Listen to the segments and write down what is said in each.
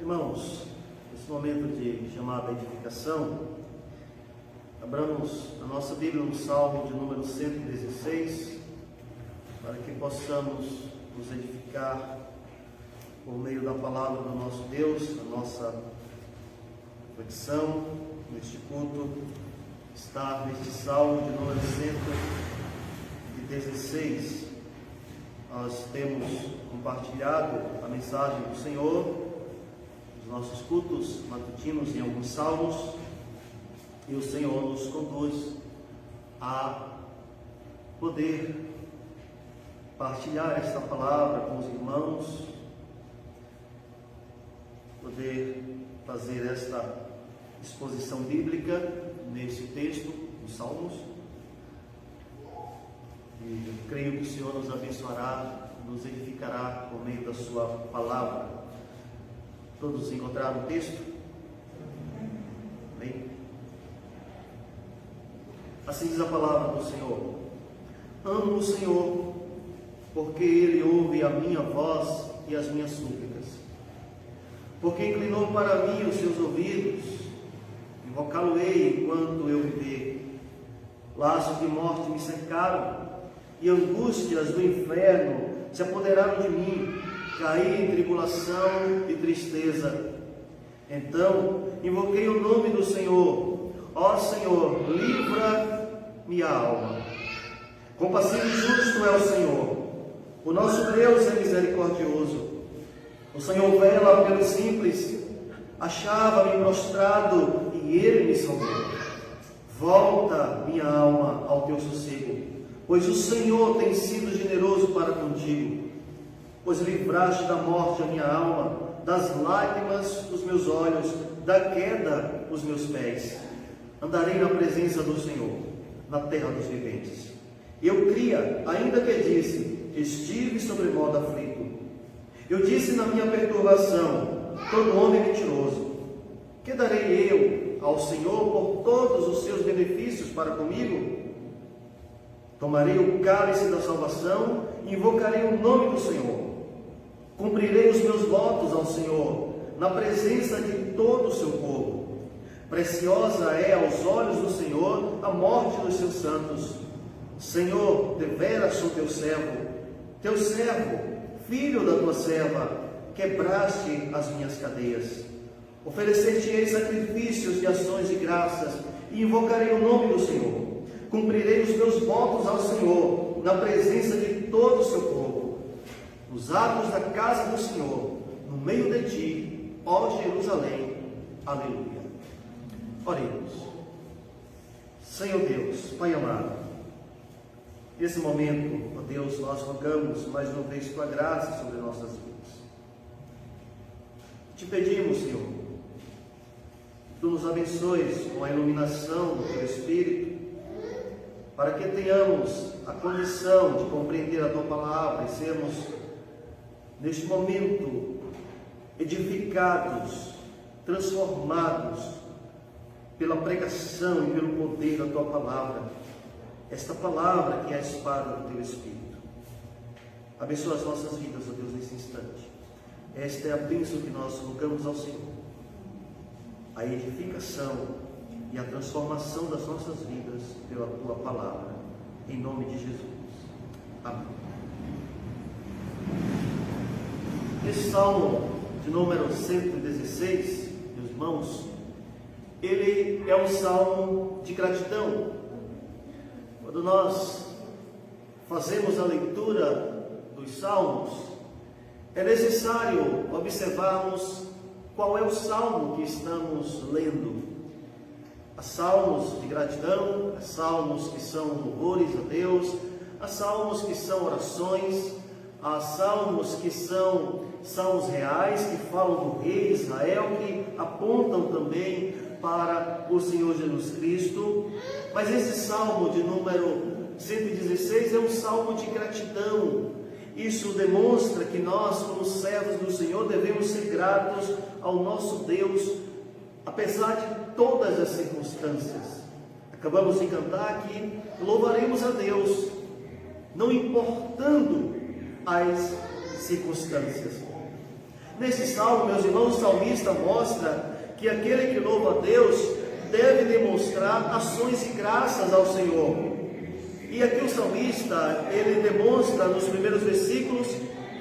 Irmãos, nesse momento de chamada edificação, abramos a nossa Bíblia no Salmo de número 116, para que possamos nos edificar por meio da palavra do nosso Deus, a nossa reflexão neste culto está neste Salmo de número 116. Nós temos compartilhado a mensagem do Senhor nos nossos cultos matutinos em alguns salmos, e o Senhor nos conduz a poder partilhar esta palavra com os irmãos, poder fazer esta exposição bíblica nesse texto, nos Salmos. E creio que o Senhor nos abençoará, nos edificará por meio da sua palavra. Todos encontraram o texto? Amém? Assim diz a palavra do Senhor: amo o Senhor, porque Ele ouve a minha voz e as minhas súplicas. Porque inclinou para mim os seus ouvidos, invocá-lo-ei enquanto eu viver. Laços de morte me cercaram, e angústias do inferno se apoderaram de mim. Caí em tribulação e tristeza. Então invoquei o nome do Senhor. Ó Senhor, livra minha alma. Compassivo e justo é o Senhor. O nosso Deus é misericordioso. O Senhor vela pelos simples. Achava-me prostrado e Ele me salvou. Volta, minha alma, ao teu sossego, pois o Senhor tem sido generoso para contigo. Pois livraste da morte a minha alma, das lágrimas os meus olhos, da queda os meus pés. Andarei na presença do Senhor, na terra dos viventes. Eu cria, ainda que disse, estive sobremodo aflito. Eu disse na minha perturbação, todo homem mentiroso. Que darei eu ao Senhor por todos os seus benefícios para comigo? Tomarei o cálice da salvação e invocarei o nome do Senhor. Cumprirei os meus votos ao Senhor, na presença de todo o seu povo. Preciosa é aos olhos do Senhor a morte dos seus santos. Senhor, deveras sou teu servo, filho da tua serva, quebraste as minhas cadeias. Oferecer-te-ei sacrifícios de ações de graças e invocarei o nome do Senhor. Cumprirei os meus votos ao Senhor, na presença de todo o seu povo. Nos atos da casa do Senhor, no meio de ti, ó Jerusalém. Aleluia. Oremos. Senhor Deus, Pai amado, nesse momento, ó Deus, nós rogamos mais uma vez tua graça sobre nossas vidas. Te pedimos, Senhor, que tu nos abençoes com a iluminação do teu Espírito, para que tenhamos a condição de compreender a tua palavra e sermos, neste momento, edificados, transformados pela pregação e pelo poder da tua palavra, esta palavra que é a espada do teu Espírito. Abençoa as nossas vidas, ó Deus, nesse instante. Esta é a bênção que nós rogamos ao Senhor, a edificação e a transformação das nossas vidas pela tua palavra, em nome de Jesus. Amém. Esse salmo de número 116, meus irmãos, ele é um salmo de gratidão. Quando nós fazemos a leitura dos salmos, é necessário observarmos qual é o salmo que estamos lendo. Há salmos de gratidão, há salmos que são louvores a Deus, há salmos que são orações, há salmos que são salmos reais, que falam do rei Israel, que apontam também para o Senhor Jesus Cristo. Mas esse salmo de número 116 é um salmo de gratidão. Isso demonstra que nós, como servos do Senhor, devemos ser gratos ao nosso Deus, apesar de todas as circunstâncias. Acabamos de cantar que louvaremos a Deus, não importando as circunstâncias. Nesse salmo, meus irmãos, o salmista mostra que aquele que louva a Deus deve demonstrar ações de graças ao Senhor. E aqui o salmista, ele demonstra nos primeiros versículos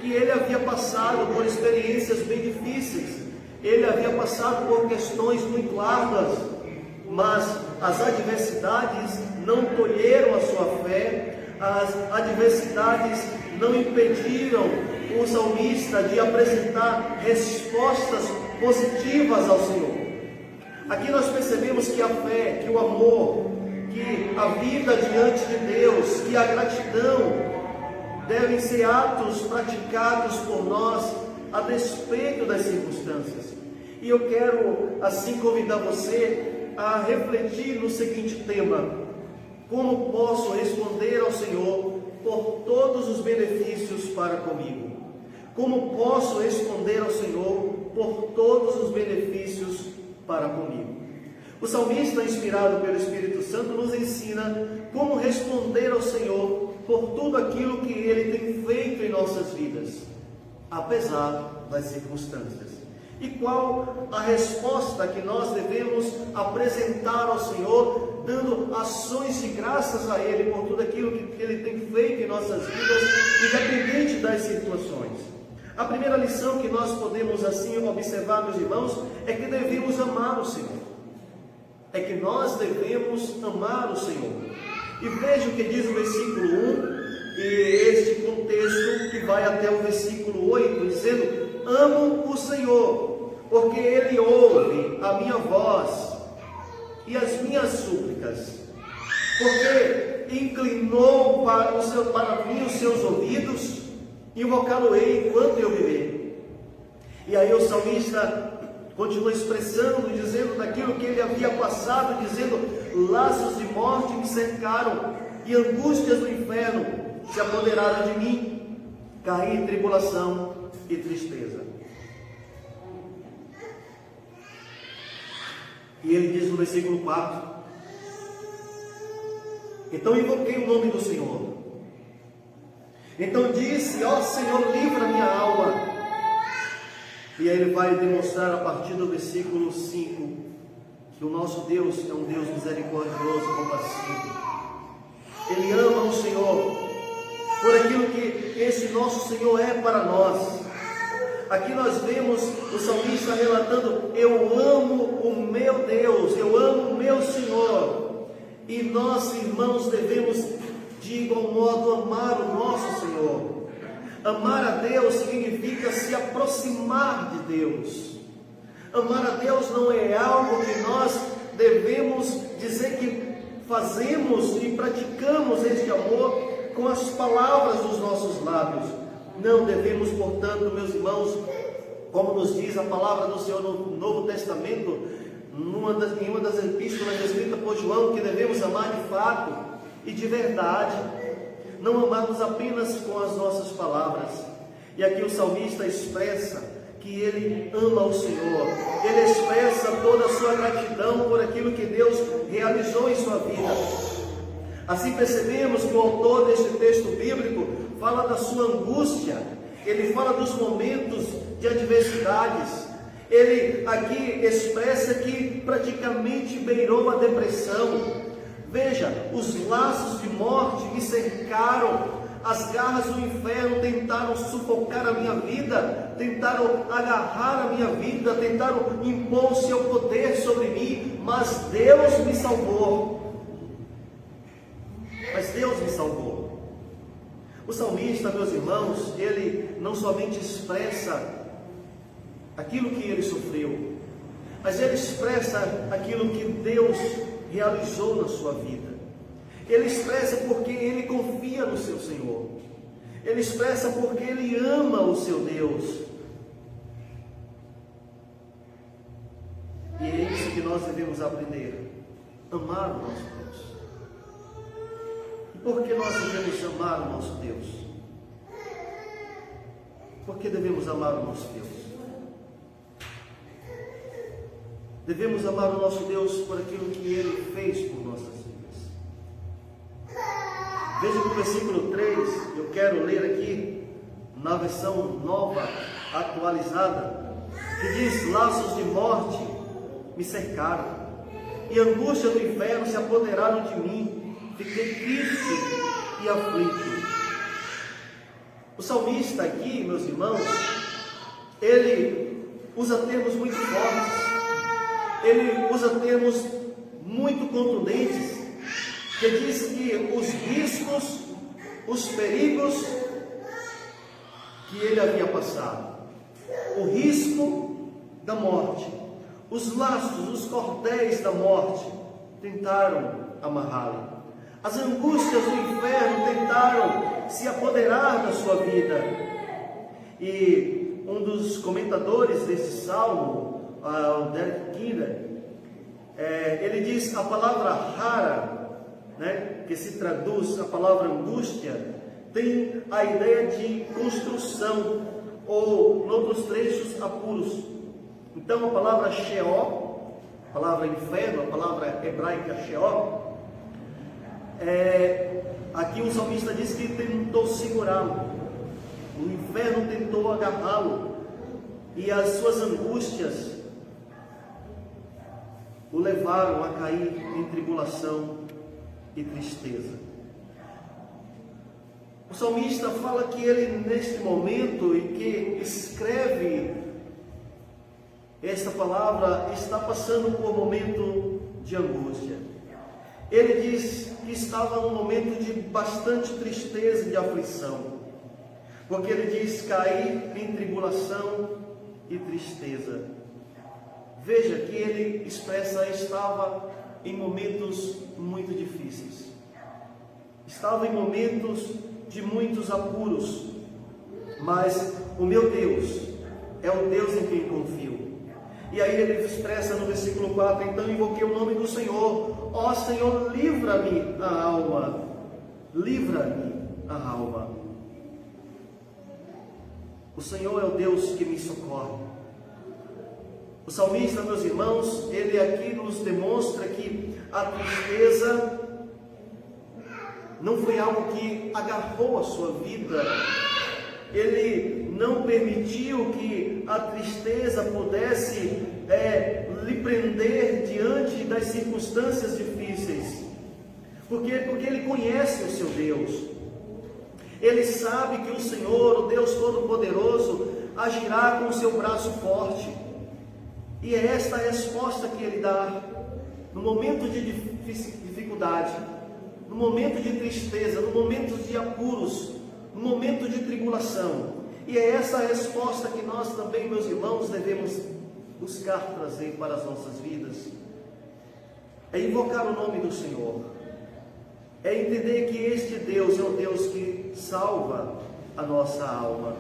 que ele havia passado por experiências bem difíceis, ele havia passado por questões muito árduas, mas as adversidades não tolheram a sua fé, as adversidades não impediram o salmista de apresentar respostas positivas ao Senhor. Aqui nós percebemos que a fé, que o amor, que a vida diante de Deus, que a gratidão devem ser atos praticados por nós a despeito das circunstâncias. E eu quero assim convidar você a refletir no seguinte tema: como posso responder ao Senhor por todos os benefícios para comigo? Como posso responder ao Senhor por todos os benefícios para comigo? O salmista, inspirado pelo Espírito Santo, nos ensina como responder ao Senhor por tudo aquilo que Ele tem feito em nossas vidas, apesar das circunstâncias. E qual a resposta que nós devemos apresentar ao Senhor, dando ações de graças a Ele por tudo aquilo que Ele tem feito em nossas vidas, independente das situações. A primeira lição que nós podemos assim observar, meus irmãos, é que devemos amar o Senhor. É que nós devemos amar o Senhor. E veja o que diz o versículo 1, e este contexto que vai até o versículo 8, dizendo: amo o Senhor, porque Ele ouve a minha voz e as minhas súplicas, porque inclinou para mim os seus ouvidos, invocá-lo-ei enquanto eu viver. E aí o salmista continua expressando, dizendo daquilo que ele havia passado, dizendo: laços de morte me cercaram, e angústias do inferno se apoderaram de mim, caí em tribulação e tristeza. E ele diz no versículo 4: então invoquei o nome do Senhor. Então disse: ó Senhor, livra minha alma. E aí ele vai demonstrar a partir do versículo 5 que o nosso Deus é um Deus misericordioso e compassivo. Ele ama o Senhor por aquilo que esse nosso Senhor é para nós. Aqui nós vemos o salmista relatando: eu amo o meu Deus, eu amo o meu Senhor. E nós, irmãos, devemos de igual modo amar o nosso Senhor. Amar a Deus significa se aproximar de Deus. Amar a Deus não é algo que nós devemos dizer que fazemos e praticamos este amor com as palavras dos nossos lábios. Não devemos, portanto, meus irmãos, como nos diz a palavra do Senhor no Novo Testamento, em uma das epístolas escritas por João, que devemos amar de fato e de verdade, não amarmos apenas com as nossas palavras. E aqui o salmista expressa que ele ama o Senhor, ele expressa toda a sua gratidão por aquilo que Deus realizou em sua vida. Assim percebemos que o autor deste texto bíblico fala da sua angústia, ele fala dos momentos de adversidades, ele aqui expressa que praticamente beirou a depressão. Veja, os laços de morte me cercaram, as garras do inferno tentaram sufocar a minha vida, tentaram agarrar a minha vida, tentaram impor o seu poder sobre mim, mas Deus me salvou. Mas Deus me salvou. O salmista, meus irmãos, ele não somente expressa aquilo que ele sofreu, mas ele expressa aquilo que Deus realizou na sua vida. Ele expressa porque ele confia no seu Senhor. Ele expressa porque ele ama o seu Deus. E é isso que nós devemos aprender: amar o nosso Deus. E por que nós devemos amar o nosso Deus? Por que devemos amar o nosso Deus? Devemos amar o nosso Deus por aquilo que Ele fez por nossas vidas. Veja que o versículo 3, eu quero ler aqui, na versão nova, atualizada, que diz: laços de morte me cercaram, e angústia do inferno se apoderaram de mim, fiquei triste e aflito. O salmista aqui, meus irmãos, ele usa termos muito fortes, ele usa termos muito contundentes, que diz que os riscos, os perigos que ele havia passado, o risco da morte, os laços, os cordéis da morte tentaram amarrá-lo, as angústias do inferno tentaram se apoderar da sua vida. E um dos comentadores desse salmo, o Derek Kidner, ele diz: a palavra rara, que se traduz a palavra angústia, tem a ideia de construção, ou, em outros trechos, apuros. Então a palavra Sheol, a palavra inferno, a palavra hebraica Sheol, aqui o salmista diz que tentou segurá-lo, o inferno tentou agarrá-lo, e as suas angústias o levaram a cair em tribulação e tristeza. O salmista fala que ele, neste momento em que escreve esta palavra, está passando por um momento de angústia. Ele diz que estava num momento de bastante tristeza e de aflição, porque ele diz cair em tribulação e tristeza. Veja que ele expressa: estava em momentos muito difíceis, estava em momentos de muitos apuros, mas o meu Deus é o Deus em quem confio. E aí ele expressa no versículo 4: então invoquei o nome do Senhor, ó Senhor, livra-me a alma, livra-me a alma. O Senhor é o Deus que me socorre. O salmista, meus irmãos, ele aqui nos demonstra que a tristeza não foi algo que agarrou a sua vida. Ele não permitiu que a tristeza pudesse lhe prender diante das circunstâncias difíceis. Porque ele conhece o seu Deus. Ele sabe que o Senhor, o Deus Todo-Poderoso, agirá com o seu braço forte. E é esta a resposta que ele dá no momento de dificuldade, no momento de tristeza, no momento de apuros, no momento de tribulação. E é essa a resposta que nós também, meus irmãos, devemos buscar trazer para as nossas vidas. É invocar o nome do Senhor, é entender que este Deus é o Deus que salva a nossa alma.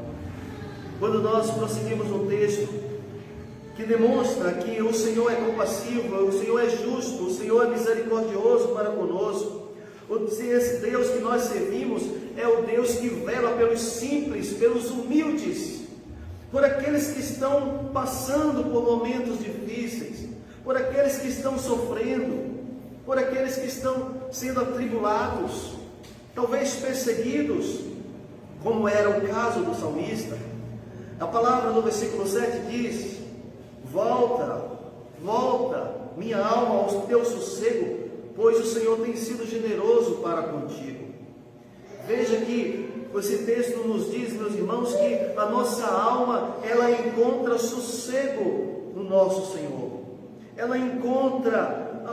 Quando nós prosseguimos no texto, que demonstra que o Senhor é compassivo, o Senhor é justo, o Senhor é misericordioso para conosco. Esse Deus que nós servimos é o Deus que vela pelos simples, pelos humildes, por aqueles que estão passando por momentos difíceis, por aqueles que estão sofrendo, por aqueles que estão sendo atribulados, talvez perseguidos, como era o caso do salmista. A palavra no versículo 7 diz: volta, volta, minha alma, ao teu sossego, pois o Senhor tem sido generoso para contigo. Veja que esse texto nos diz, meus irmãos, que a nossa alma, ela encontra sossego no nosso Senhor. Ela encontra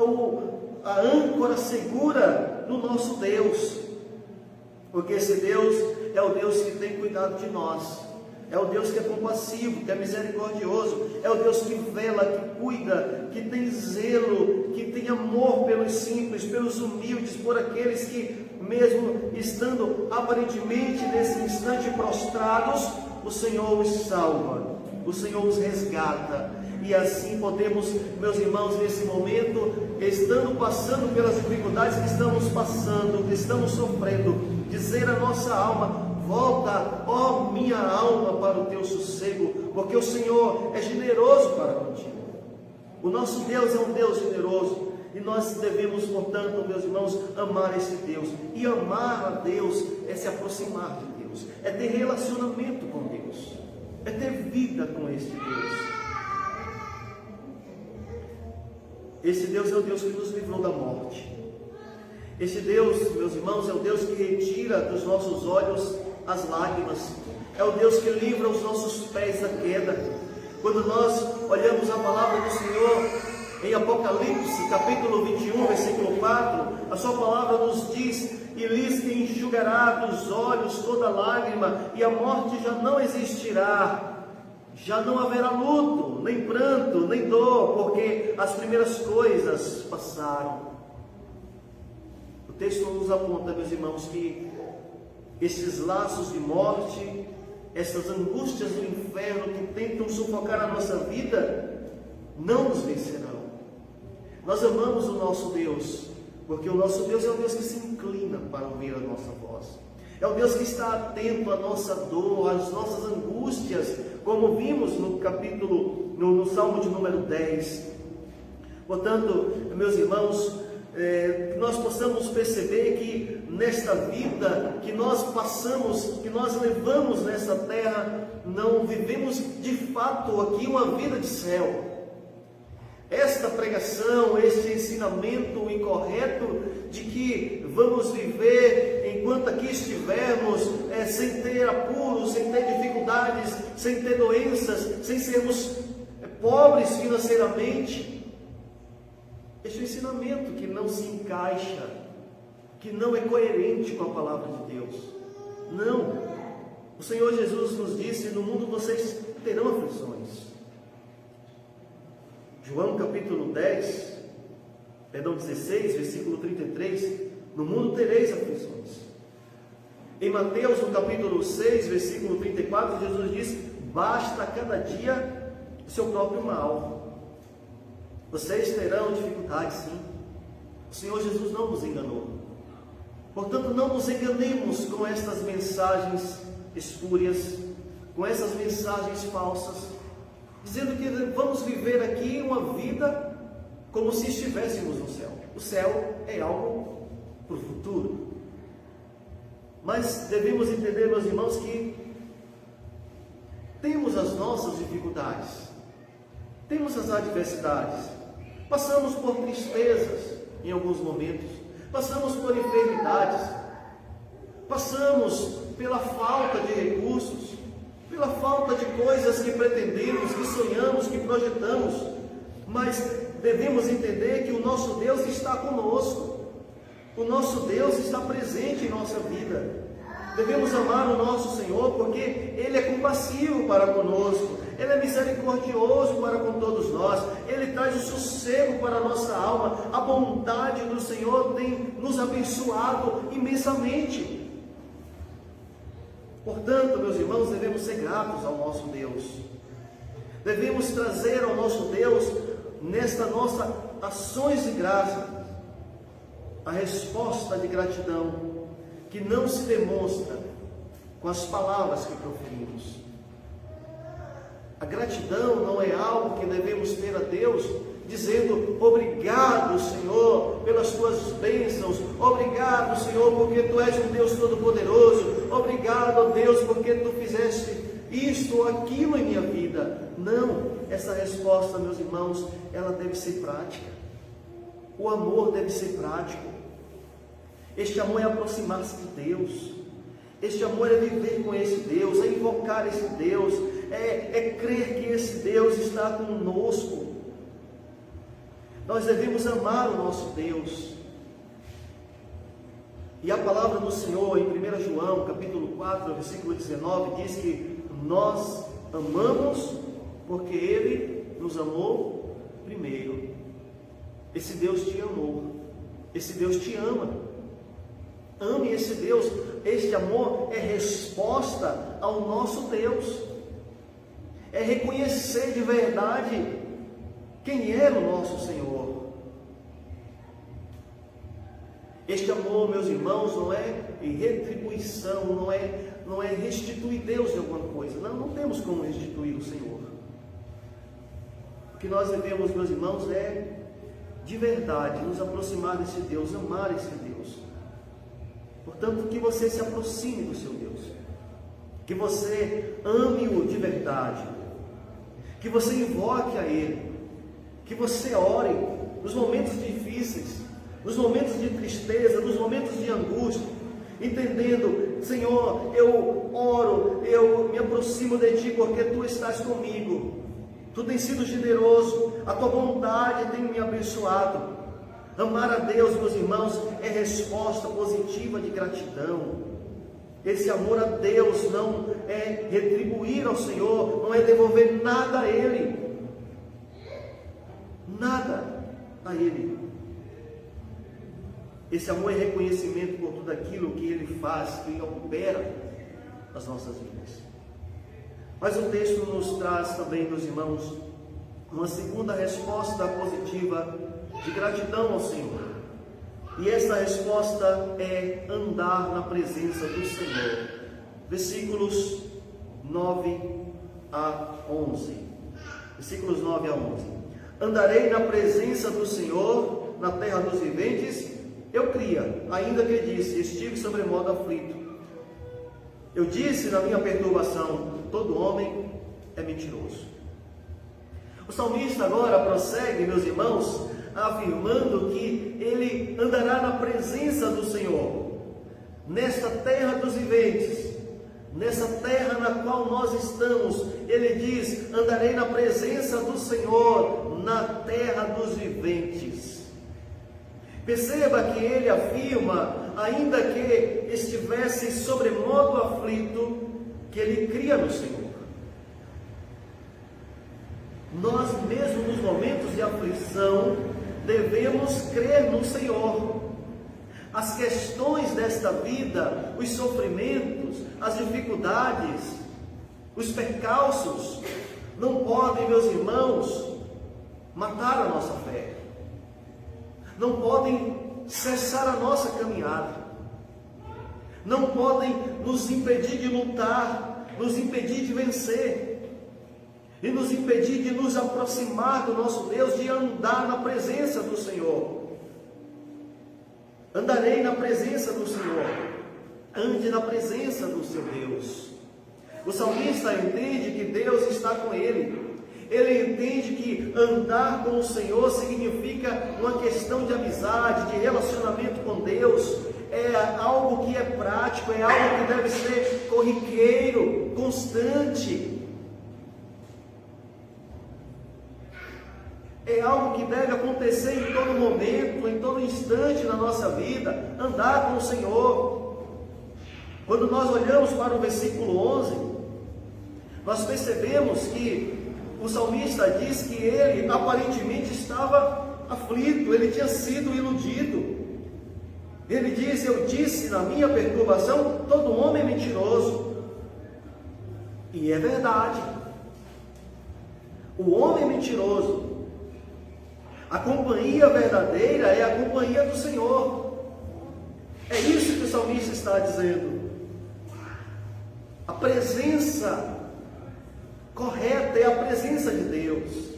a âncora segura no nosso Deus. Porque esse Deus é o Deus que tem cuidado de nós. É o Deus que é compassivo, que é misericordioso. É o Deus que vela, que cuida, que tem zelo, que tem amor pelos simples, pelos humildes, por aqueles que, mesmo estando aparentemente nesse instante prostrados, o Senhor os salva, o Senhor os resgata. E assim podemos, meus irmãos, nesse momento, estando passando pelas dificuldades que estamos passando, que estamos sofrendo, dizer à nossa alma: volta, ó minha alma, para o teu sossego, porque o Senhor é generoso para contigo. O nosso Deus é um Deus generoso, e nós devemos, portanto, meus irmãos, amar esse Deus. E amar a Deus é se aproximar de Deus. Deus, é ter relacionamento com Deus, é ter vida com este Deus. Esse Deus é o Deus que nos livrou da morte. Esse Deus, meus irmãos, é o Deus que retira dos nossos olhos as lágrimas. É o Deus que livra os nossos pés da queda. Quando nós olhamos a palavra do Senhor em Apocalipse, capítulo 21, versículo 4, a sua palavra nos diz: e lhes enxugará dos olhos toda lágrima, e a morte já não existirá, já não haverá luto, nem pranto, nem dor, porque as primeiras coisas passaram. O texto nos aponta, meus irmãos, que esses laços de morte, essas angústias do inferno que tentam sufocar a nossa vida, não nos vencerão. Nós amamos o nosso Deus, porque o nosso Deus é o Deus que se inclina para ouvir a nossa voz. É o Deus que está atento à nossa dor, às nossas angústias, como vimos no Salmo de número 10. Portanto, meus irmãos, que nós possamos perceber que nesta vida que nós passamos, que nós levamos nessa terra, não vivemos de fato aqui uma vida de céu. Esta pregação, este ensinamento incorreto de que vamos viver enquanto aqui estivermos, sem ter apuros, sem ter dificuldades, sem ter doenças, sem sermos pobres financeiramente. Este é um ensinamento que não se encaixa, que não é coerente com a palavra de Deus. Não. O Senhor Jesus nos disse: no mundo vocês terão aflições. João capítulo 16, versículo 33, no mundo tereis aflições. Em Mateus, no capítulo 6, versículo 34, Jesus diz: basta a cada dia o seu próprio mal. Vocês terão dificuldades, sim. O Senhor Jesus não nos enganou. Portanto, não nos enganemos com estas mensagens espúrias, com essas mensagens falsas, dizendo que vamos viver aqui uma vida como se estivéssemos no céu. O céu é algo para o futuro. Mas devemos entender, meus irmãos, que temos as nossas dificuldades, temos as adversidades, passamos por tristezas em alguns momentos, passamos por enfermidades, passamos pela falta de recursos, pela falta de coisas que pretendemos, que sonhamos, que projetamos, mas devemos entender que o nosso Deus está conosco, o nosso Deus está presente em nossa vida. Devemos amar o nosso Senhor porque Ele é compassivo para conosco, Ele é misericordioso para com todos nós, Ele traz o sossego para a nossa alma. A bondade do Senhor tem nos abençoado imensamente. Portanto, meus irmãos, devemos ser gratos ao nosso Deus. Devemos trazer ao nosso Deus, nesta nossa ações de graça, a resposta de gratidão, que não se demonstra com as palavras que proferimos. A gratidão não é algo que devemos ter a Deus dizendo: obrigado, Senhor, pelas tuas bênçãos, obrigado, Senhor, porque tu és um Deus todo-poderoso, obrigado, ó Deus, porque tu fizeste isto ou aquilo em minha vida. Não, essa resposta, meus irmãos, ela deve ser prática. O amor deve ser prático. Este amor é aproximar-se de Deus. Este amor é viver com esse Deus, é invocar esse Deus, é crer que esse Deus está conosco. Nós devemos amar o nosso Deus. E a palavra do Senhor em 1 João, capítulo 4, versículo 19, diz que nós amamos porque Ele nos amou primeiro. Esse Deus te amou, esse Deus te ama. Ame esse Deus. Este amor é resposta ao nosso Deus, é reconhecer de verdade quem é o nosso Senhor. Este amor, meus irmãos, não é em retribuição, não é restituir Deus de alguma coisa. Não temos como restituir o Senhor. O que nós devemos, meus irmãos, é de verdade nos aproximar desse Deus, amar esse Deus. Portanto, que você se aproxime do seu Deus, que você ame-o de verdade, que você invoque a Ele, que você ore nos momentos difíceis, nos momentos de tristeza, nos momentos de angústia, entendendo: Senhor, eu oro, eu me aproximo de Ti porque Tu estás comigo, Tu tens sido generoso, a Tua bondade tem me abençoado. Amar a Deus, meus irmãos, é resposta positiva de gratidão. Esse amor a Deus não é retribuir ao Senhor, não é devolver nada a Ele, nada a Ele. Esse amor é reconhecimento por tudo aquilo que Ele faz, que Ele opera nas nossas vidas. Mas o texto nos traz também, meus irmãos, uma segunda resposta positiva de gratidão ao Senhor. E essa resposta é andar na presença do Senhor. Versículos 9 a 11. Versículos 9 a 11. Andarei na presença do Senhor, na terra dos viventes. Eu cria, ainda que disse, estive sobremodo aflito. Eu disse na minha perturbação, todo homem é mentiroso. O salmista agora prossegue, meus irmãos, afirmando que ele andará na presença do Senhor, nesta terra dos viventes, nessa terra na qual nós estamos. Ele diz: andarei na presença do Senhor, na terra dos viventes. Perceba que ele afirma, ainda que estivesse sobremodo aflito, que ele cria no Senhor. Nós mesmo nos momentos de aflição devemos crer no Senhor. As questões desta vida, os sofrimentos, as dificuldades, os percalços, não podem, meus irmãos, matar a nossa fé. Não podem cessar a nossa caminhada. Não podem nos impedir de lutar, nos impedir de vencer. E nos impedir de nos aproximar do nosso Deus, de andar na presença do Senhor. Andarei na presença do Senhor. Ande na presença do seu Deus. O salmista entende que Deus está com ele. Ele entende que andar com o Senhor significa uma questão de amizade, de relacionamento com Deus. É algo que é prático, é algo que deve ser corriqueiro, constante. É algo que deve acontecer em todo momento, em todo instante na nossa vida, andar com o Senhor. Quando nós olhamos para o versículo 11, nós percebemos que o salmista diz que ele aparentemente estava aflito, ele tinha sido iludido. Ele diz: eu disse na minha perturbação, todo homem é mentiroso. E é verdade. O homem é mentiroso. A companhia verdadeira é a companhia do Senhor. É isso que o salmista está dizendo. A presença correta é a presença de Deus.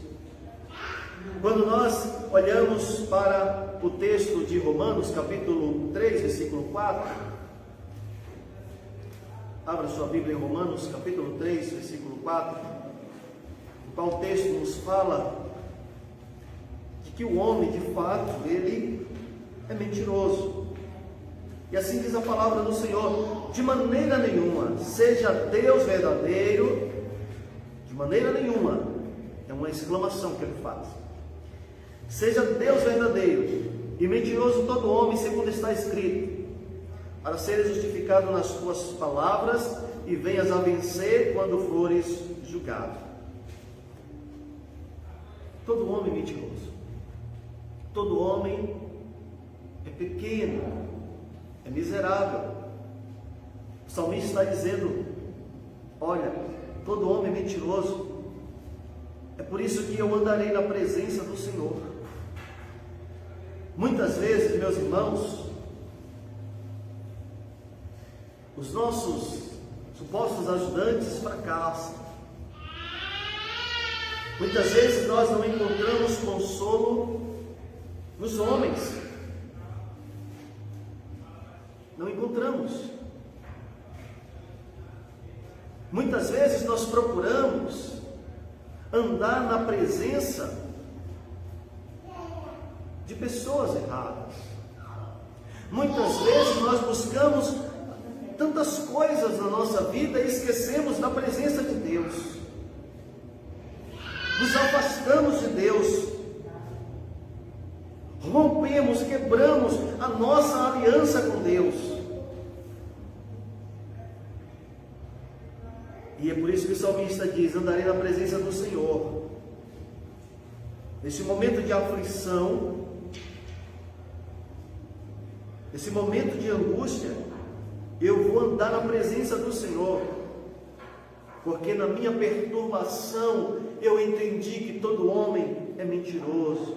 Quando nós olhamos para o texto de Romanos, capítulo 3, versículo 4, abra sua Bíblia em Romanos, capítulo 3, versículo 4, o qual o texto nos fala que o homem, de fato, ele é mentiroso. E assim diz a palavra do Senhor: de maneira nenhuma, seja Deus verdadeiro, de maneira nenhuma, é uma exclamação que ele faz. Seja Deus verdadeiro e mentiroso todo homem, segundo está escrito, para seres justificado nas tuas palavras e venhas a vencer quando fores julgado. Todo homem é mentiroso. Todo homem é pequeno, é miserável. O salmista está dizendo: olha, todo homem é mentiroso. É por isso que eu andarei na presença do Senhor. Muitas vezes, meus irmãos, os nossos supostos ajudantes fracassam. Muitas vezes nós não encontramos consolo nos homens. Não encontramos. Muitas vezes nós procuramos andar na presença de pessoas erradas. Muitas vezes nós buscamos tantas coisas na nossa vida e esquecemos da presença de Deus. Nos afastamos de Deus. Rompemos, quebramos a nossa aliança com Deus. E é por isso que o salmista diz: andarei na presença do Senhor. Nesse momento de aflição, nesse momento de angústia, eu vou andar na presença do Senhor, porque na minha perturbação eu entendi que todo homem é mentiroso.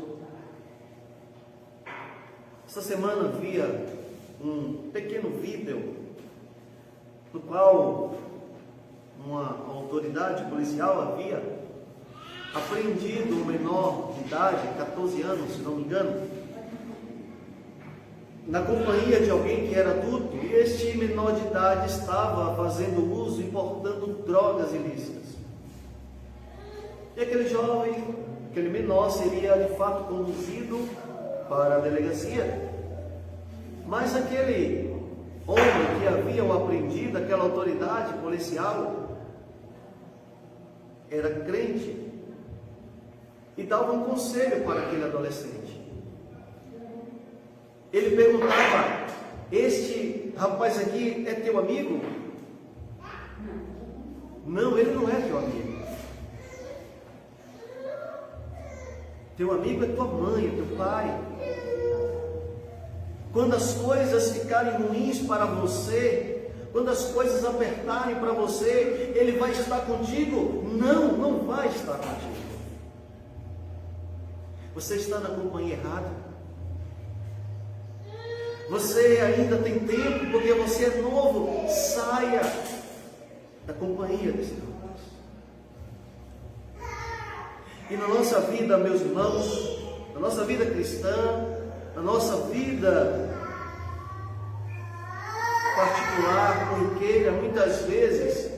Esta semana via um pequeno vídeo no qual uma autoridade policial havia apreendido um menor de idade, 14 anos, se não me engano, na companhia de alguém que era adulto, e este menor de idade estava fazendo uso, importando drogas ilícitas. E aquele jovem, aquele menor, seria de fato conduzido para a delegacia. Mas aquele homem que havia o apreendido, aquela autoridade policial, era crente e dava um conselho para aquele adolescente. Ele perguntava: este rapaz aqui é teu amigo? Não, ele não é teu amigo. Teu amigo é tua mãe, é teu pai. Quando as coisas ficarem ruins para você, quando as coisas apertarem para você, ele vai estar contigo? Não, não vai estar contigo. Você está na companhia errada. Você ainda tem tempo, porque você é novo. Saia da companhia desse rapaz. E na nossa vida, meus irmãos, na nossa vida cristã, na nossa vida particular, corriqueira, muitas vezes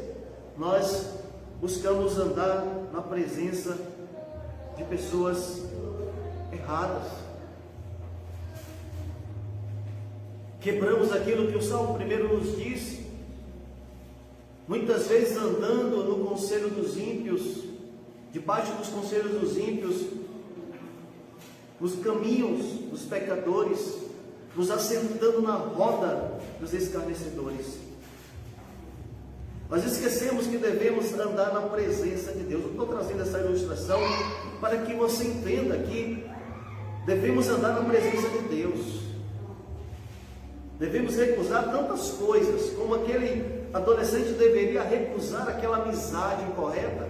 nós buscamos andar na presença de pessoas erradas. Quebramos aquilo que o Salmo 1 nos diz, muitas vezes andando no conselho dos ímpios, debaixo dos conselhos dos ímpios, nos caminhos dos pecadores, nos assentando na roda dos escarnecedores. Nós esquecemos que devemos andar na presença de Deus. Eu estou trazendo essa ilustração para que você entenda que devemos andar na presença de Deus. Devemos recusar tantas coisas, como aquele adolescente deveria recusar aquela amizade incorreta.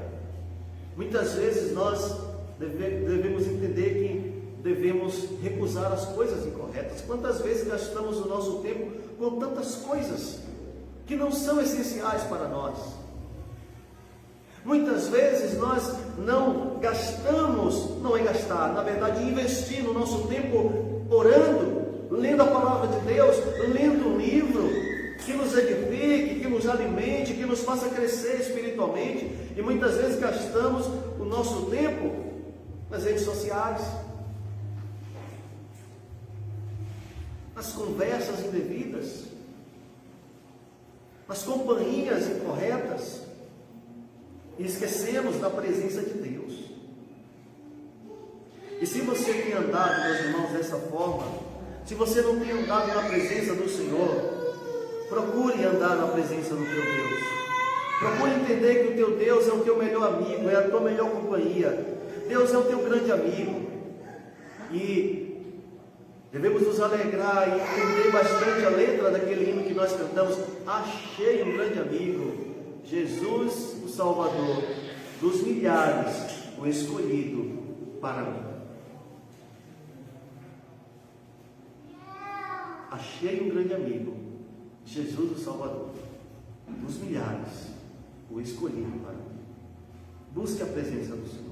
Muitas vezes nós devemos entender que devemos recusar as coisas incorretas. Quantas vezes gastamos o nosso tempo com tantas coisas que não são essenciais para nós? Muitas vezes nós não gastamos, não é gastar, na verdade investir no nosso tempo orando, lendo a palavra de Deus, lendo um livro que nos edifique, que nos alimente, que nos faça crescer espiritualmente. E muitas vezes gastamos o nosso tempo nas redes sociais, nas conversas indevidas, nas companhias incorretas, e esquecemos da presença de Deus. E se você tem andado, meus irmãos, dessa forma, se você não tem andado na presença do Senhor, procure andar na presença do teu Deus. Procure entender que o teu Deus é o teu melhor amigo, é a tua melhor companhia. Deus é o teu grande amigo. E devemos nos alegrar e entender bastante a letra daquele hino que nós cantamos: achei um grande amigo, Jesus o Salvador, dos milhares o escolhido para mim. Achei um grande amigo, Jesus o Salvador, dos milhares o escolhido para mim. Busque a presença do Senhor.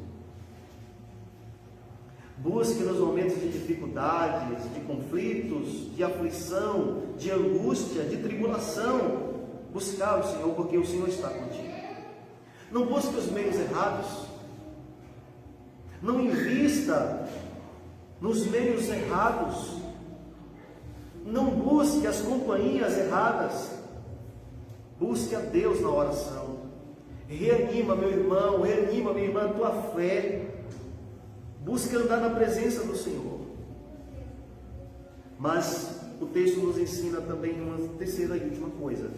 Busque nos momentos de dificuldades, de conflitos, de aflição, de angústia, de tribulação, buscar o Senhor, porque o Senhor está contigo. Não busque os meios errados. Não invista nos meios errados. Não busque as companhias erradas. Busque a Deus na oração. Reanima, meu irmão, reanima, minha irmã, a tua fé. Busque andar na presença do Senhor. Mas o texto nos ensina também uma terceira e última coisa.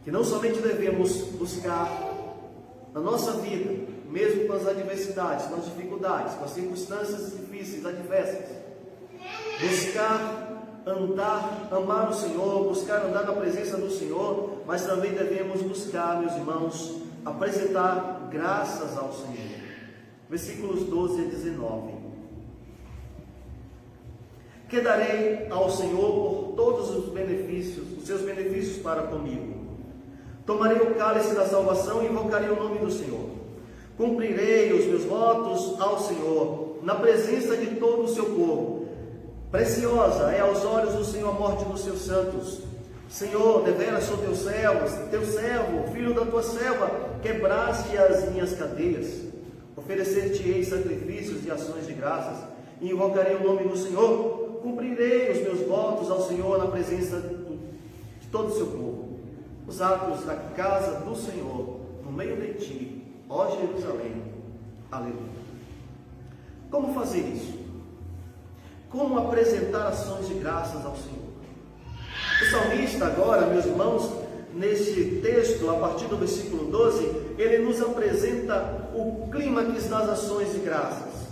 Que não somente devemos buscar na nossa vida, mesmo com as adversidades, com as dificuldades, com as circunstâncias difíceis, adversas, buscar andar, amar o Senhor, buscar andar na presença do Senhor, mas também devemos buscar, meus irmãos, apresentar graças ao Senhor. Versículos 12 a 19. Que darei ao Senhor por todos os benefícios, os seus benefícios para comigo. Tomarei o cálice da salvação e invocarei o nome do Senhor. Cumprirei os meus votos ao Senhor, na presença de todo o seu povo. Preciosa é aos olhos do Senhor a morte dos seus santos. Senhor, deveras sou teu servo, filho da tua serva, quebraste as minhas cadeias. Oferecer-te-ei sacrifícios e ações de graças, e invocarei o nome do Senhor. Cumprirei os meus votos ao Senhor na presença de todo o seu povo. Os atos da casa do Senhor, no meio de ti, ó Jerusalém. Aleluia. Como fazer isso? Como apresentar ações de graças ao Senhor? O salmista agora, meus irmãos, nesse texto, a partir do versículo 12, ele nos apresenta o clímax das ações de graças.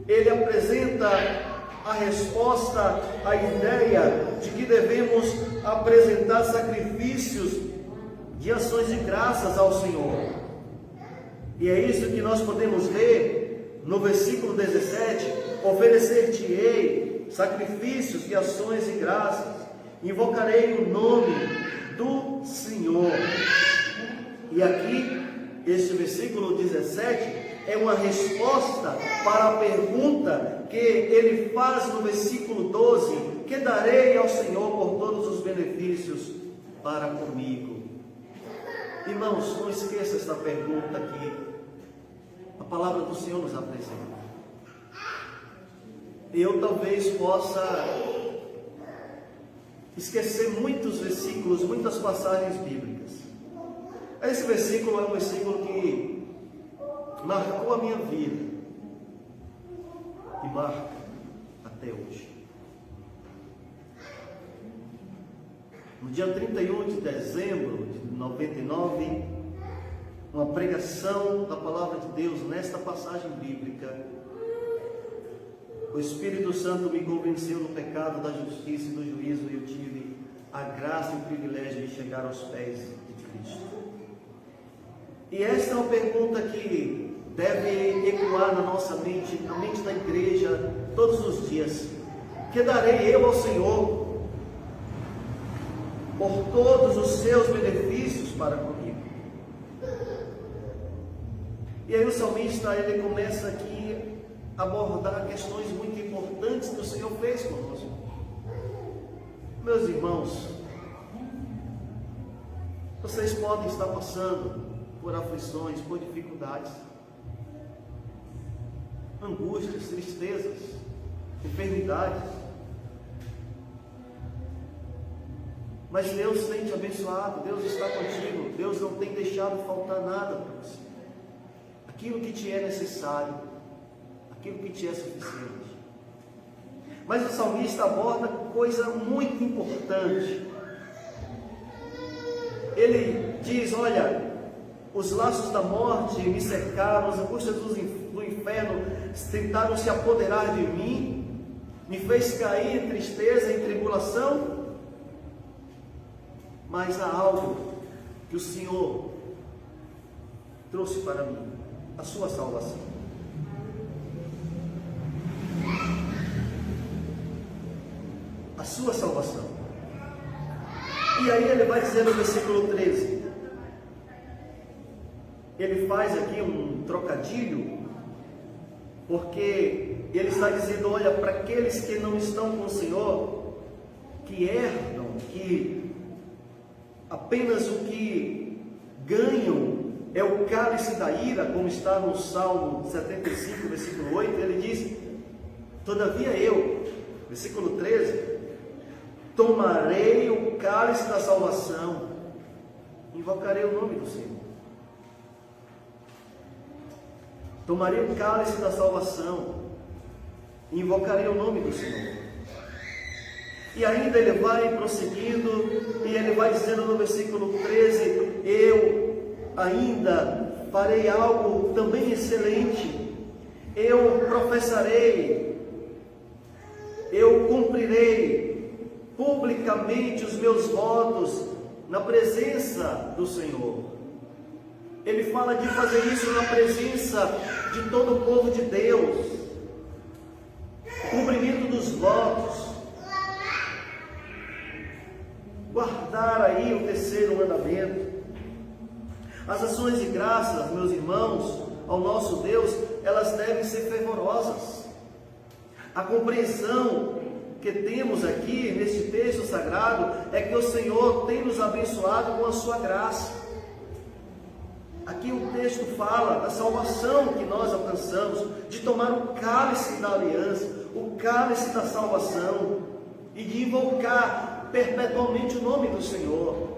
Ele apresenta a resposta, a ideia de que devemos apresentar sacrifícios de ações de graças ao Senhor. E é isso que nós podemos ver no versículo 17: oferecer-te-ei sacrifícios e ações de graças, invocarei o nome do Senhor. E aqui, este versículo 17 é uma resposta para a pergunta que ele faz no versículo 12: que darei ao Senhor por todos os benefícios para comigo? Irmãos, não esqueça esta pergunta que a palavra do Senhor nos apresenta. Eu talvez possa esquecer muitos versículos, muitas passagens bíblicas. Esse versículo é um versículo que marcou a minha vida e marca até hoje. No dia 31 de dezembro de 99, uma pregação da palavra de Deus nesta passagem bíblica, o Espírito Santo me convenceu do pecado, da justiça e do juízo, e eu tive a graça e o privilégio de chegar aos pés de Cristo. E esta é uma pergunta que deve ecoar na nossa mente, na mente da igreja, todos os dias: que darei eu ao Senhor por todos os seus benefícios para comigo? E aí o salmista, ele começa aqui a abordar questões muito importantes que o Senhor fez conosco. Meus irmãos, vocês podem estar passando por aflições, por dificuldades, angústias, tristezas, enfermidades, mas Deus tem te abençoado, Deus está contigo, Deus não tem deixado faltar nada para você. Aquilo que te é necessário, aquilo que te é suficiente. Mas o salmista aborda coisa muito importante. Ele diz: olha, os laços da morte me cercaram, as angústias do inferno tentaram se apoderar de mim, me fez cair em tristeza, em tribulação. Mas há algo que o Senhor trouxe para mim: a sua salvação. A sua salvação. E aí ele vai dizer no versículo 13, ele faz aqui um trocadilho, porque ele está dizendo: olha, para aqueles que não estão com o Senhor, que herdam, que apenas o que ganham é o cálice da ira, como está no Salmo 75, versículo 8, ele diz: todavia eu, versículo 13, tomarei o cálice da salvação, invocarei o nome do Senhor. Tomarei o cálice da salvação, invocarei o nome do Senhor. E ainda ele vai prosseguindo, e ele vai dizendo no versículo 13: eu ainda farei algo também excelente, eu professarei, eu cumprirei publicamente os meus votos na presença do Senhor. Ele fala de fazer isso na presença de todo o povo de Deus, cumprimento dos votos, guardar aí o terceiro mandamento. As ações de graças, meus irmãos, ao nosso Deus, elas devem ser fervorosas. A compreensão que temos aqui neste texto sagrado é que o Senhor tem nos abençoado com a sua graça. Aqui o texto fala da salvação que nós alcançamos, de tomar o cálice da aliança, o cálice da salvação, e de invocar perpetualmente o nome do Senhor.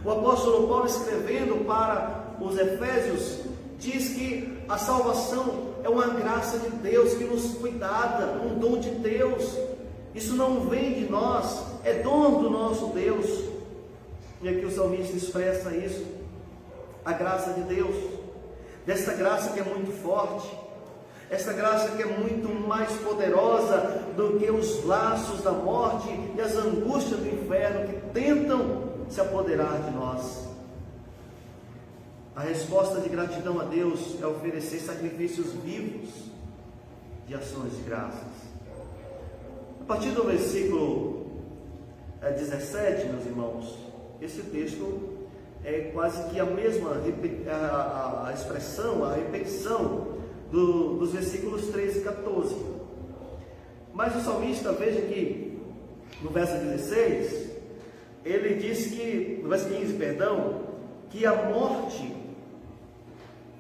O apóstolo Paulo, escrevendo para os Efésios, diz que a salvação é uma graça de Deus que nos foi dada, um dom de Deus. Isso não vem de nós, é dom do nosso Deus. E aqui o salmista expressa isso, a graça de Deus, dessa graça que é muito forte, essa graça que é muito mais poderosa do que os laços da morte e as angústias do inferno que tentam se apoderar de nós. A resposta de gratidão a Deus é oferecer sacrifícios vivos de ações de graças. A partir do versículo 17, meus irmãos, esse texto é quase que a mesma a expressão, a repetição dos versículos 13 e 14. Mas o salmista, veja que no verso 16, ele diz que, no verso 15, perdão, que a morte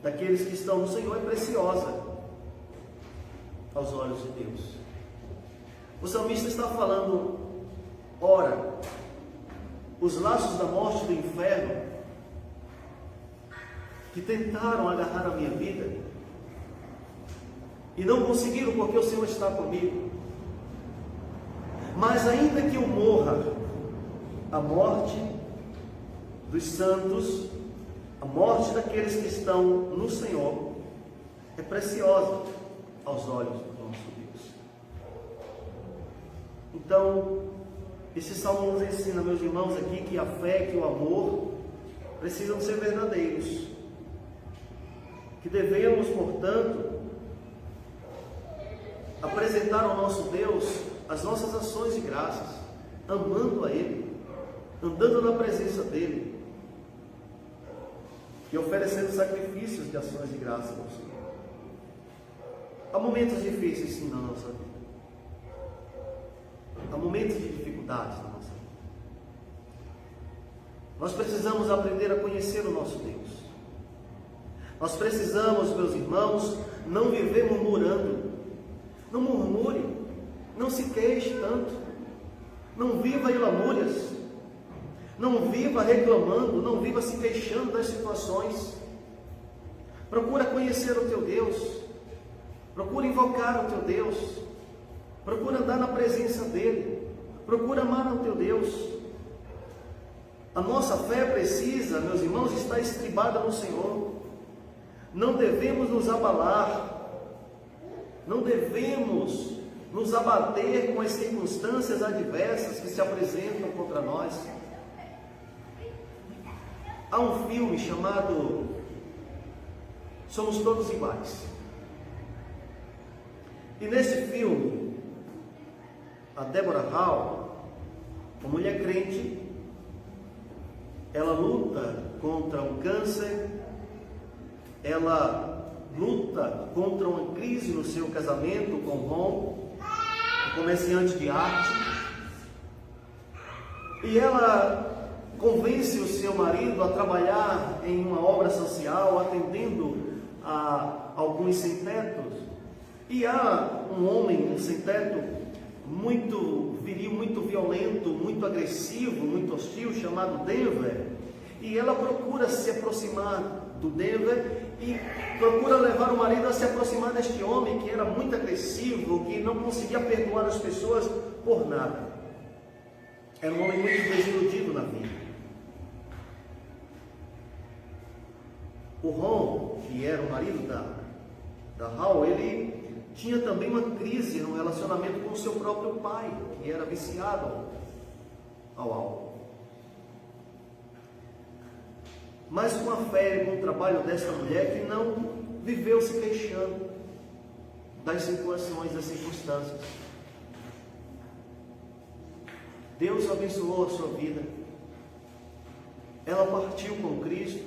daqueles que estão no Senhor é preciosa aos olhos de Deus. O salmista está falando: ora, os laços da morte do inferno que tentaram agarrar a minha vida e não conseguiram, porque o Senhor está comigo. Mas ainda que eu morra, a morte dos santos, a morte daqueles que estão no Senhor, é preciosa aos olhos do nosso Deus. Então, esse salmo nos ensina, meus irmãos, aqui que a fé, que o amor precisam ser verdadeiros, que devemos, portanto, apresentar ao nosso Deus as nossas ações de graças, amando a Ele, andando na presença dEle e oferecendo sacrifícios de ações de graça ao Senhor. Há momentos difíceis, sim, na nossa vida. Há momentos de dificuldades na nossa vida. Nós precisamos aprender a conhecer o nosso Deus. Nós precisamos, meus irmãos, não viver murmurando. Não murmure, não se queixe tanto, não viva em lamúrias, não viva reclamando, não viva se queixando das situações. Procura conhecer o teu Deus, procura invocar o teu Deus, procura andar na presença dEle, procura amar o teu Deus. A nossa fé precisa, meus irmãos, estar estribada no Senhor. Não devemos nos abalar, não devemos nos abater com as circunstâncias adversas que se apresentam contra nós. Há um filme chamado Somos Todos Iguais. E nesse filme, a Deborah Hall, uma mulher crente, ela luta contra um câncer, ela luta contra uma crise no seu casamento com Ron, um comerciante de arte, e ela convence o seu marido a trabalhar em uma obra social, atendendo a alguns sem-tetos. E há um homem, um sem-teto, muito viril, muito violento, muito agressivo, muito hostil, chamado Denver. E ela procura se aproximar do Denver e procura levar o marido a se aproximar deste homem que era muito agressivo, que não conseguia perdoar as pessoas por nada. Era um homem muito desiludido na vida. O Ron, que era o marido da Hal, ele tinha também uma crise no relacionamento com o seu próprio pai, que era viciado ao álcool. Mas com a fé e com o trabalho desta mulher, que não viveu se queixando das situações, das circunstâncias, Deus abençoou a sua vida. Ela partiu com Cristo,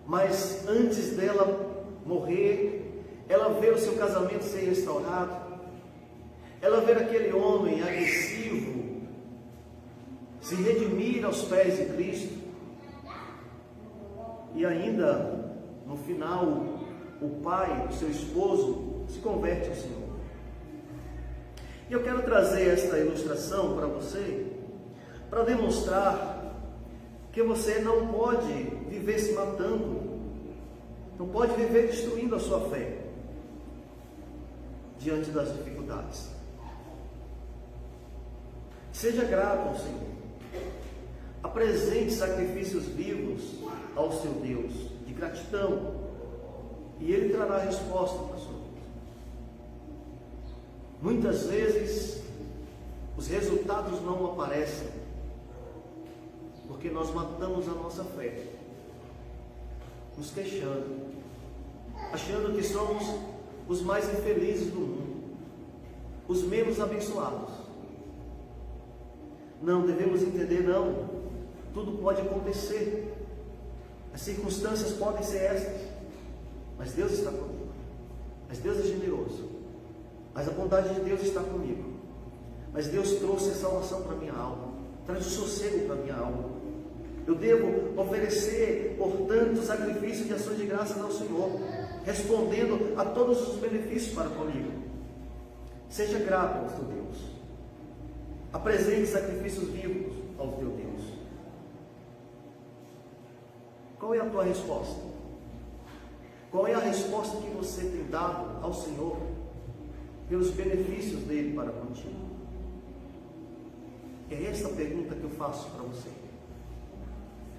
mas antes dela morrer, ela vê o seu casamento ser restaurado, ela vê aquele homem agressivo se redimir aos pés de Cristo, e ainda no final o pai, o seu esposo, se converte ao Senhor. E eu quero trazer esta ilustração para você, para demonstrar que você não pode viver se matando, não pode viver destruindo a sua fé diante das dificuldades. Seja grato ao Senhor, apresente sacrifícios vivos ao seu Deus, de gratidão, e Ele trará resposta para a sua vida. Muitas vezes os resultados não aparecem porque nós matamos a nossa fé, nos queixando, achando que somos os mais infelizes do mundo, os menos abençoados. Não, devemos entender, não, tudo pode acontecer, as circunstâncias podem ser essas, mas Deus está comigo, mas Deus é generoso, mas a bondade de Deus está comigo, mas Deus trouxe a salvação para a minha alma, traz o sossego para a minha alma. Eu devo oferecer, portanto, sacrifício de ações de graças ao Senhor, respondendo a todos os benefícios para comigo. Seja grato ao teu Deus, apresente sacrifícios vivos ao teu Deus. Qual é a tua resposta? Qual é a resposta que você tem dado ao Senhor pelos benefícios dele para contigo? É esta pergunta que eu faço para você,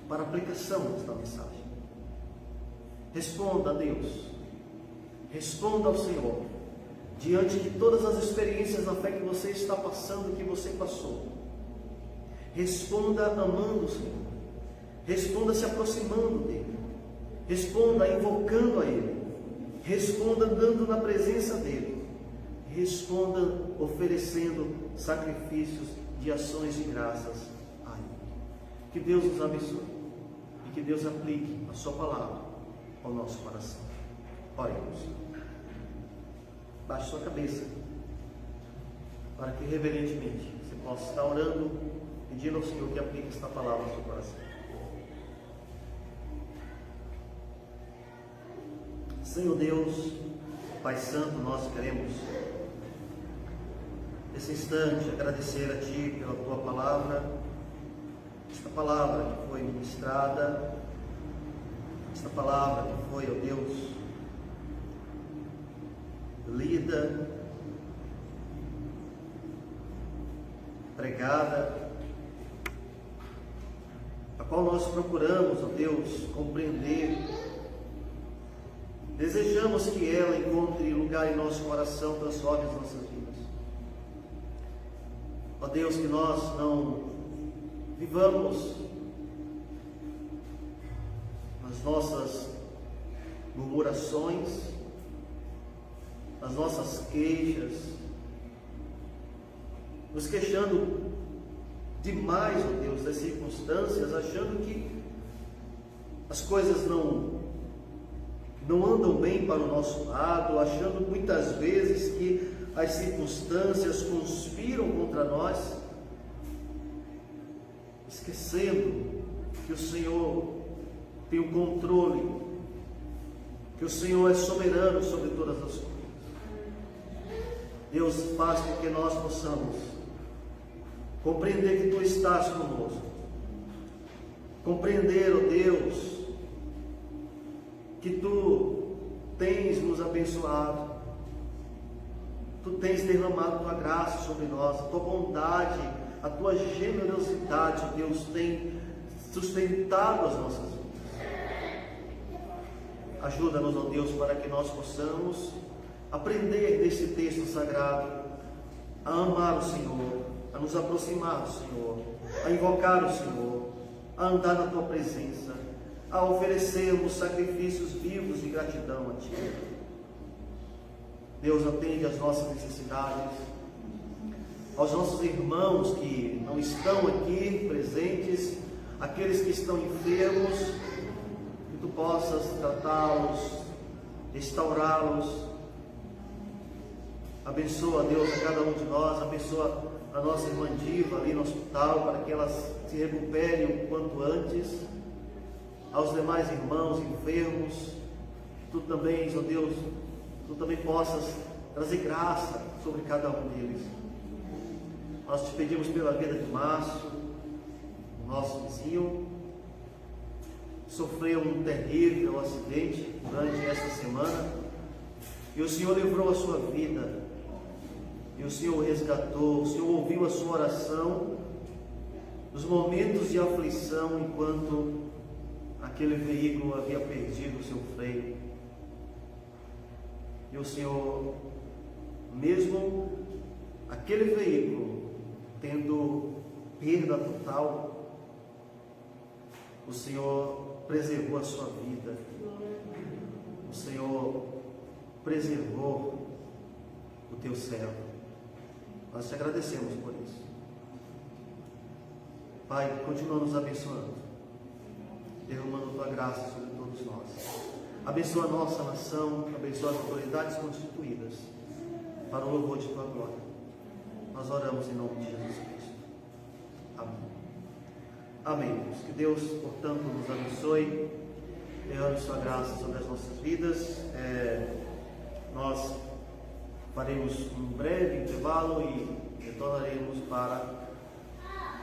para aplicação desta mensagem. Responda a Deus, responda ao Senhor, diante de todas as experiências da fé que você está passando, que você passou. Responda amando o Senhor, responda se aproximando dele, responda invocando a ele, responda andando na presença dele, responda oferecendo sacrifícios de ações de graças a ele. Que Deus nos abençoe e que Deus aplique a sua palavra ao nosso coração. Oremos. Baixe sua cabeça, para que reverentemente você possa estar orando, pedindo ao Senhor que aplique esta palavra ao seu coração. Senhor Deus, Pai Santo, nós queremos nesse instante agradecer a Ti pela Tua palavra, esta palavra que foi ministrada, esta palavra que foi, ó Deus, lida, pregada, a qual nós procuramos, ó Deus, compreender. Desejamos que ela encontre lugar em nosso coração, transforme as nossas vidas. Ó Deus, que nós não vivamos nas nossas murmurações, nas nossas queixas, nos queixando demais, ó Deus, das circunstâncias, achando que as coisas não andam bem para o nosso lado, achando muitas vezes que as circunstâncias conspiram contra nós. esquecendo que o Senhor tem o controle, que o Senhor é soberano sobre todas as coisas. Deus, faz com que nós possamos compreender que Tu estás conosco, compreender, ó Deus, que Tu tens nos abençoado, Tu tens derramado Tua graça sobre nós, a Tua bondade, a Tua generosidade, ó Deus, tem sustentado as nossas vidas. Ajuda-nos, ó Deus, para que nós possamos aprender desse texto sagrado, a amar o Senhor, a nos aproximar do Senhor, a invocar o Senhor, a andar na Tua presença, a oferecermos sacrifícios vivos de gratidão a Ti. Deus, atende às nossas necessidades, aos nossos irmãos que não estão aqui presentes, aqueles que estão enfermos, que Tu possas tratá-los, restaurá-los. Abençoa, Deus, a cada um de nós, abençoa a nossa irmã Diva ali no hospital, para que elas se recuperem o quanto antes. Aos demais irmãos enfermos, Tu também, ó Deus, Tu também possas trazer graça sobre cada um deles. Nós Te pedimos pela vida de Márcio, o nosso vizinho, sofreu um terrível acidente durante esta semana, e o Senhor livrou a sua vida, e o Senhor o resgatou, o Senhor ouviu a sua oração nos momentos de aflição, enquanto aquele veículo havia perdido o seu freio. E o Senhor, mesmo aquele veículo tendo perda total, o Senhor preservou a sua vida, o Senhor preservou o Teu servo. Nós Te agradecemos por isso. Pai, continua nos abençoando, derramando Tua graça sobre todos nós. Abençoa a nossa nação, abençoa as autoridades constituídas, para o louvor de Tua glória. Nós oramos em nome de Jesus Cristo. Amém. Amém. Que Deus, portanto, nos abençoe, derrame Sua graça sobre as nossas vidas. Nós faremos um breve intervalo e retornaremos para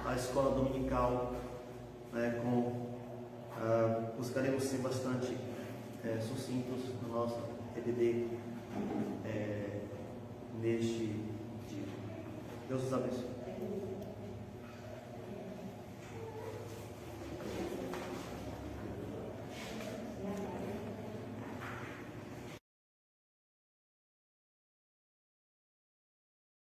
a escola dominical, buscaremos ser bastante sucintos no nosso EBD neste dia. Deus os abençoe.